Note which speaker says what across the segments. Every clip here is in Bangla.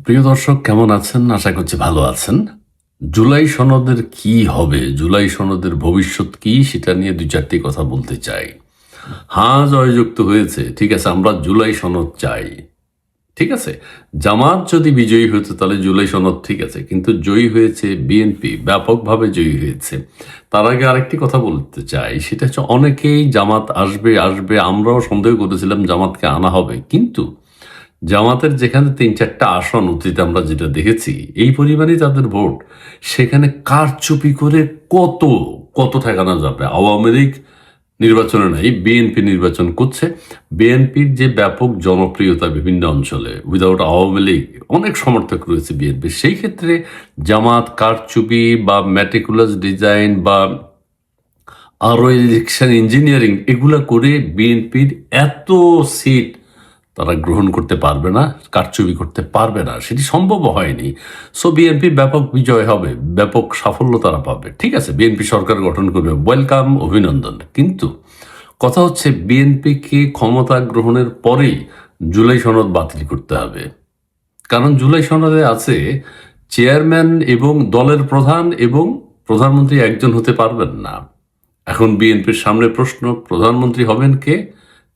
Speaker 1: প্রিয় দর্শক, কেমন আছেন? আশা করছি ভালো আছেন। জুলাই সনদের কি হবে, জুলাই সনদের ভবিষ্যৎ কি, সেটা নিয়ে ২-৪টি কথা বলতে চাই। হ্যাঁ, জয়যুক্ত হয়েছে, ঠিক আছে, আমরা জুলাই সনদ চাই, ঠিক আছে। জামাত যদি বিজয়ী হতো তাহলে জুলাই সনদ ঠিক আছে, কিন্তু জয়ী হয়েছে বিএনপি, ব্যাপকভাবে জয়ী হয়েছে। তার আগে আরেকটি কথা বলতে চাই, সেটা হচ্ছে অনেকেই জামাত আসবে আসবে, আমরাও সন্দেহ করেছিলাম জামাতকে আনা হবে, কিন্তু জামাতের যেখানে ৩-৪টা আসন অতীতে আমরা যেটা দেখেছি, এই পরিমাণই তাদের ভোট, সেখানে কারচুপি করে কত কত ঠেকানো যাবে। আওয়ামী লীগ নির্বাচনে নাই, বিএনপি নির্বাচন করছে। বিএনপির যে ব্যাপক জনপ্রিয়তা বিভিন্ন অঞ্চলে, উইদাউট আওয়ামী লীগ অনেক সমর্থক রয়েছে বিএনপি, সেই ক্ষেত্রে জামাত কারচুপি বা ম্যাটিকুলাস ডিজাইন বা আরও ইলেকশন ইঞ্জিনিয়ারিং এগুলা করে বিএনপির এত সিট তারা গ্রহণ করতে পারবে না, কারচুপি করতে পারবে না, সেটি সম্ভব হয়নি। সো বিএনপির ব্যাপক বিজয় হবে, ব্যাপক সাফল্য তারা পাবে, ঠিক আছে। বিএনপি সরকার গঠন করবে, ওয়েলকাম, অভিনন্দন। কিন্তু কথা হচ্ছে বিএনপিকে ক্ষমতা গ্রহণের পরেই জুলাই সনদ বাতিল করতে হবে। কারণ জুলাই সনদে আছে চেয়ারম্যান এবং দলের প্রধান এবং প্রধানমন্ত্রী একজন হতে পারবেন না। এখন বিএনপির সামনে প্রশ্ন, প্রধানমন্ত্রী হবেন কে,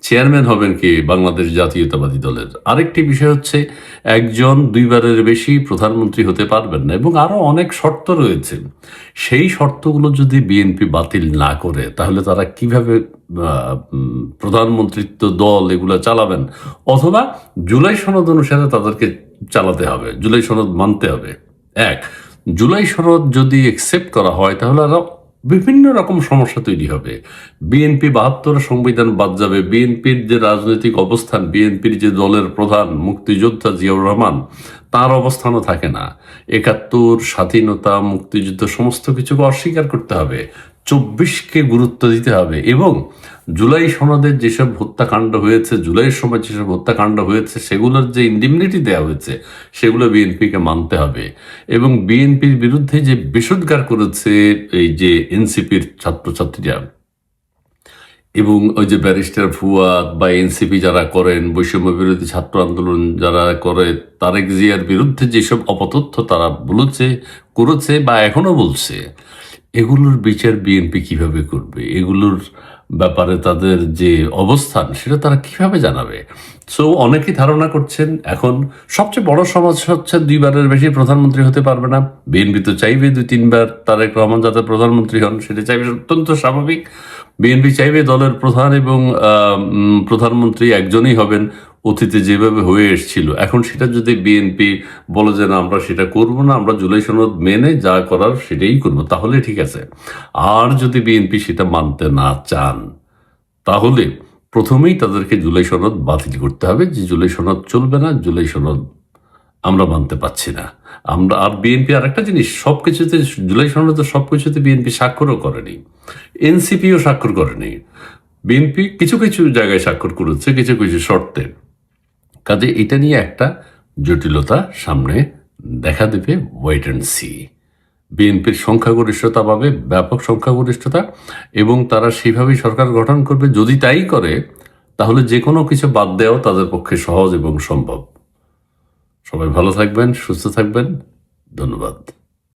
Speaker 1: চেয়ারম্যান হবেন কে বাংলাদেশ জাতীয়তাবাদী দলের। আরেকটি বিষয় হচ্ছে একজন দুইবারের বেশি প্রধানমন্ত্রী হতে পারবেন না, এবং আরও অনেক শর্ত রয়েছে। সেই শর্তগুলো যদি বিএনপি বাতিল না করে, তাহলে তারা কিভাবে প্রধানমন্ত্রিত্ব দল এগুলো চালাবেন? অথবা জুলাই সনদ অনুসারে তাদেরকে চালাতে হবে, জুলাই সনদ মানতে হবে। এক, জুলাই সনদ যদি একসেপ্ট করা হয় তাহলে আরো বিভিন্ন রকম সমস্যা তৈরি হবে। বিএনপি ৭২ সংবিধান বাদ যাবে, বিএনপির যে রাজনৈতিক অবস্থান, বিএনপির যে দলের প্রধান মুক্তিযোদ্ধা জিয়াউর রহমান, তার অবস্থানও থাকে না। ৭১, স্বাধীনতা, মুক্তিযুদ্ধ সমস্ত কিছুকে অস্বীকার করতে হবে, ২৪কে গুরুত্ব দিতে হবে, এবং জুলাই সনদের যেসব হত্যাকাণ্ড হয়েছে, জুলাইয়ের সময় যেসব হত্যাকাণ্ড হয়েছে, সেগুলোর যে ইন্ডিমনিটি দেওয়া হয়েছে সেগুলো বিএনপিকে মানতে হবে। এবং বিএনপির বিরুদ্ধে যে বিষোদ্গার করেছে এই যে এনসিপির ছাত্রছাত্রীরা, এবং ওই যে ব্যারিস্টার ফুয়াদ বা এনসিপি যারা করেন, বৈষম্য বিরোধী ছাত্র আন্দোলন যারা করে, তারেক জিয়ার বিরুদ্ধে যেসব অপতথ্য তারা বলেছে, করেছে বা এখনো বলছে, এগুলোর বিচার বিএনপি কিভাবে করবে? এগুলোর ব্যাপারে তাদের যে অবস্থান সেটা তারা কিভাবে জানাবে? সো অনেকেই ধারণা করছেন এখন সবচেয়ে বড় সমস্যা হচ্ছে দুইবারের বেশি প্রধানমন্ত্রী হতে পারবে না। বিএনপি তো চাইবে ২-৩ বার তারেক রহমান যাতে প্রধানমন্ত্রী হন, সেটা চাইবে, অত্যন্ত স্বাভাবিক। বিএনপি চাইবে দলের প্রধান এবং প্রধানমন্ত্রী একজনই হবেন, অতীতে যেভাবে হয়ে এসেছিল। এখন সেটা যদি বিএনপি বলে যে না, আমরা সেটা করব না, আমরা জুলাই সনদ মেনে যা করার সেটাই করব, তাহলে ঠিক আছে। আর যদি বিএনপি সেটা মানতে না চান, তাহলে প্রথমেই তাদেরকে জুলাই সনদ বাতিল করতে হবে, যে জুলাই সনদ চলবে না, জুলাই সনদ আমরা মানতে পারছি না। আমরা আর বিএনপি আর একটা জিনিস, সবকিছুতে জুলাই সনদে সবকিছুতে বিএনপি স্বাক্ষরও করেনি, এনসিপিও স্বাক্ষর করেনি। বিএনপি কিছু কিছু জায়গায় স্বাক্ষর করেছে, কিছু কিছু শর্তে। কাজে এটা নিয়ে একটা জটিলতা সামনে দেখা দেবে, ওয়েট অ্যান্ড সি। বিএনপির সংখ্যাগরিষ্ঠতা পাবে, ব্যাপক সংখ্যাগরিষ্ঠতা, এবং তারা সেইভাবেই সরকার গঠন করবে। যদি তাই করে, তাহলে যে কোনো কিছু বাদ দেওয়াও তাদের পক্ষে সহজ এবং সম্ভব। সবাই ভালো থাকবেন, সুস্থ থাকবেন, ধন্যবাদ।